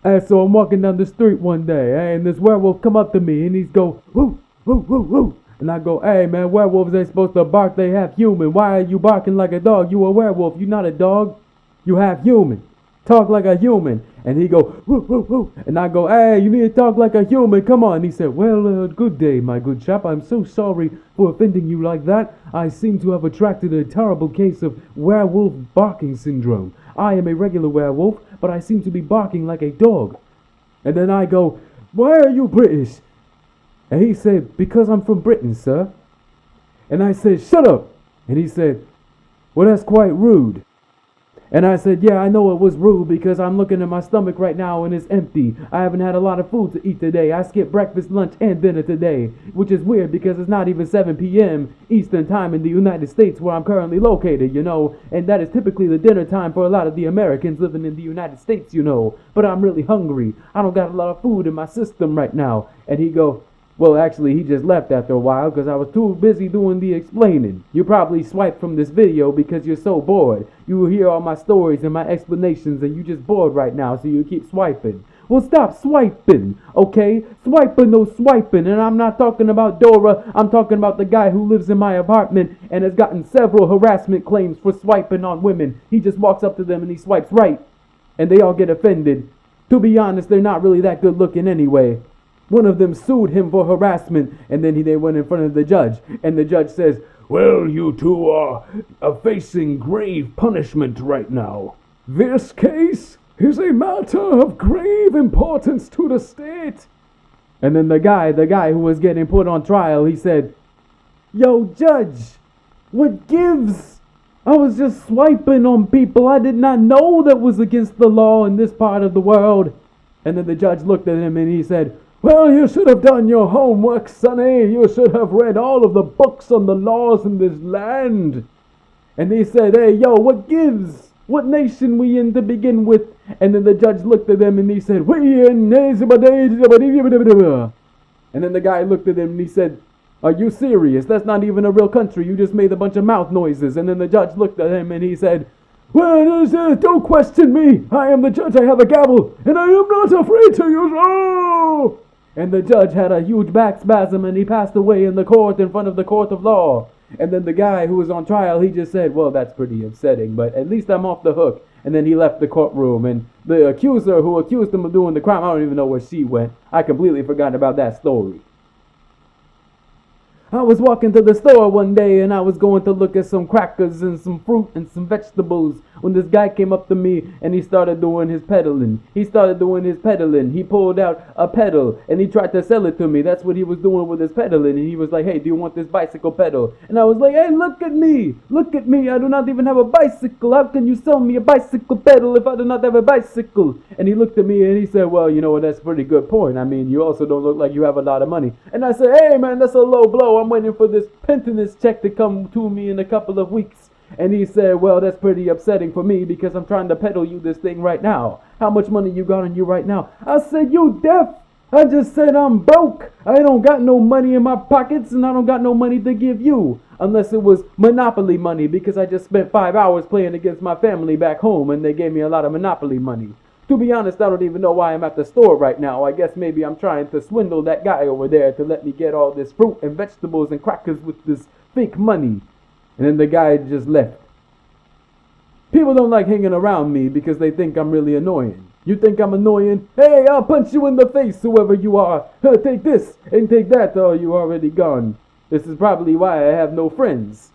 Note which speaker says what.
Speaker 1: And so I'm walking down the street one day, and this werewolf come up to me, and he's go, woo, woo, woo, woo. And I go, hey man, werewolves ain't supposed to bark, they half human. Why are you barking like a dog? You a werewolf, you not a dog. You half human. Talk like a human. And he go, woo, woo, woo. And I go, hey, you need to talk like a human, come on. And he said, well, good day, my good chap. I'm so sorry for offending you like that. I seem to have attracted a terrible case of werewolf barking syndrome. I am a regular werewolf, but I seem to be barking like a dog. And then I go, why are you British? And he said, because I'm from Britain, sir. And I said, shut up. And he said, well, that's quite rude. And I said, yeah, I know it was rude because I'm looking at my stomach right now and it's empty. I haven't had a lot of food to eat today. I skipped breakfast, lunch, and dinner today, which is weird because it's not even 7 p.m. Eastern time in the United States where I'm currently located, you know. And that is typically the dinner time for a lot of the Americans living in the United States, you know. But I'm really hungry. I don't got a lot of food in my system right now. And he go, well, actually, he just left after a while because I was too busy doing the explaining. You probably swiped from this video because you're so bored. You will hear all my stories and my explanations and you just bored right now, so you keep swiping. Well, stop swiping, okay? Swiping, no swiping. And I'm not talking about Dora. I'm talking about the guy who lives in my apartment and has gotten several harassment claims for swiping on women. He just walks up to them and he swipes right. And they all get offended. To be honest, they're not really that good looking anyway. One of them sued him for harassment, and then they went in front of the judge, and the judge says, well, you two are facing grave punishment right now. This case is a matter of grave importance to the state. And then the guy who was getting put on trial, he said, yo, judge, what gives? I was just swiping on people. I did not know that was against the law in this part of the world. And then the judge looked at him and he said, well, you should have done your homework, sonny. You should have read all of the books on the laws in this land. And he said, hey, yo, what gives? What nation we in to begin with? And then the judge looked at them and he said, we in. And then the guy looked at him and he said, are you serious? That's not even a real country. You just made a bunch of mouth noises. And then the judge looked at him and he said, well, don't question me. I am the judge. I have a gavel. And I am not afraid to use... Oh! And the judge had a huge back spasm and he passed away in the court in front of the court of law. And then the guy who was on trial, he just said, well, that's pretty upsetting, but at least I'm off the hook. And then he left the courtroom. And the accuser who accused him of doing the crime, I don't even know where she went. I completely forgot about that story. I was walking to the store one day and I was going to look at some crackers and some fruit and some vegetables when this guy came up to me and he started doing his peddling. He pulled out a pedal and he tried to sell it to me. That's what he was doing with his peddling. And he was like, hey, do you want this bicycle pedal? And I was like, hey, look at me. Look at me. I do not even have a bicycle. How can you sell me a bicycle pedal if I do not have a bicycle? And he looked at me and he said, well, you know what, that's a pretty good point. I mean, you also don't look like you have a lot of money. And I said, hey, man, that's a low blow. I'm waiting for this penance check to come to me in a couple of weeks. And he said, well, that's pretty upsetting for me because I'm trying to peddle you this thing right now. How much money you got on you right now? I said, you deaf? I just said I'm broke. I don't got no money in my pockets and I don't got no money to give you. Unless it was Monopoly money because I just spent 5 hours playing against my family back home and they gave me a lot of Monopoly money. To be honest, I don't even know why I'm at the store right now. I guess maybe I'm trying to swindle that guy over there to let me get all this fruit and vegetables and crackers with this fake money. And then the guy just left. People don't like hanging around me because they think I'm really annoying. You think I'm annoying? Hey, I'll punch you in the face, whoever you are. Take this and take that. Oh, you already gone. This is probably why I have no friends.